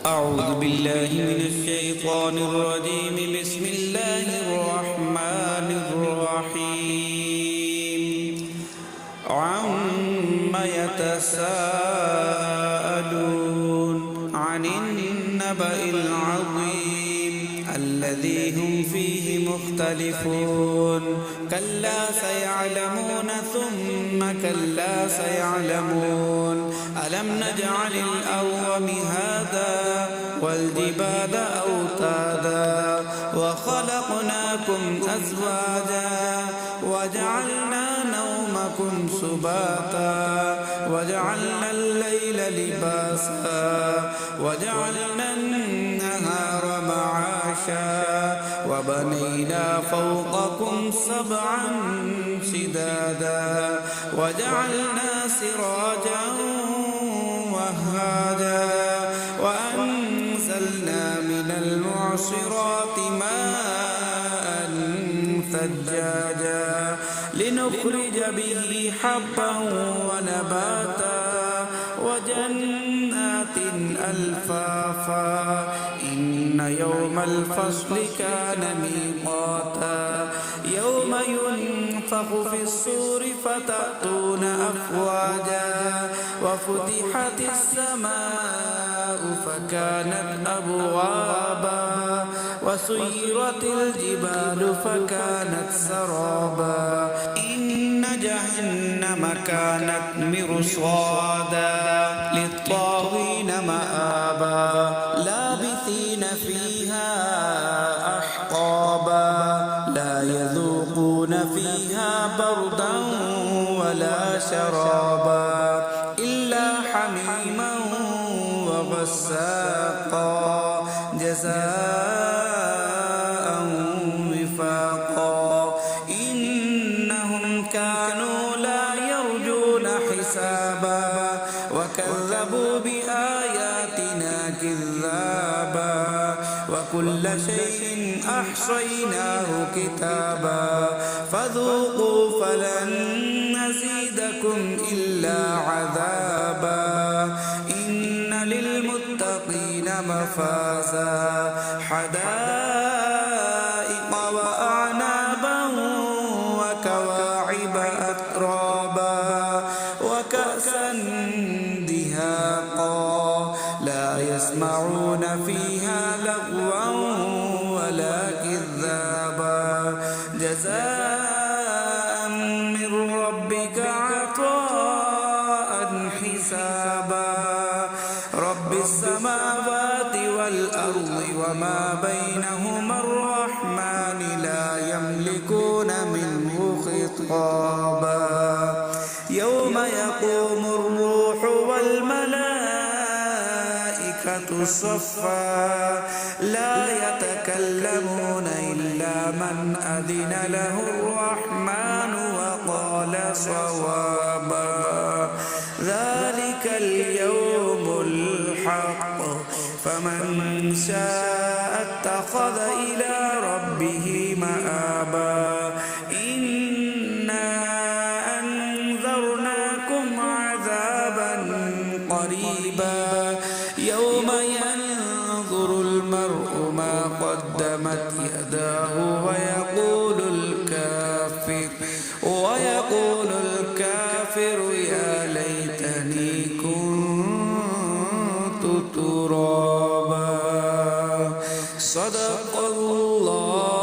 أعوذ بالله من الشيطان الرجيم. بسم الله الرحمن الرحيم. عم يتساءلون عن النبأ العظيم الذي هم فيه مختلفون. كلا سيعلمون ثم كلا سيعلمون. ألم نجعل الأرض مهادا والجبال أوتادا وخلقناكم أزواجا وجعلنا نومكم سباتا وجعلنا الليل لباسا وجعلنا النهار معاشا وبنينا فوقكم سبعا شدادا وجعلنا سراجا وهاجا وأنزلنا من المعصرات ماء ثجاجا لنخرج به حبا ونباتا وجنات ألفافا. إن يوم الفصل كان ميقاتا يوم ينفخ في الصور فتأتون أفواجا وفتحت السماء فكانت أبوابا وسيرت الجبال فكانت سرابا. إن جهنم كانت مرصادا للطاغين مآبا لابثين فيها أحقابا لا يذوقون فيها بردا ولا شرابا إلا حميما وغساقا جزاء وفاقا. إنهم كانوا لا يرجون حسابا وكذبوا بآياتنا كذابا وكل شيء أحصيناه كتابا فذوقوا فلن نزيدكم إلا عذابا. إن للمتقين مفازا حدائق وأعنابا وكواعب أترابا وكأسا دهاقا لا يسمعون فيها لغوا ولا كذابا جزاء من ربك عطاء حسابا. رب السماوات والأرض وما بينهما الرحمن لا يملكون منه خطابا. يوم يقوم الروح والملائكة صفا لا يتكلمون إلا من أذن له الرحمن وقال صوابا. ذلك اليوم الحق فمن شاء اتخذ إلى ربه مآبا. إنا أنذرناكم عذابا قريبا يوم ينظر المرء ما قدمت يداه ويقول الكافر يا ليتني كنت ترابا. صدق الله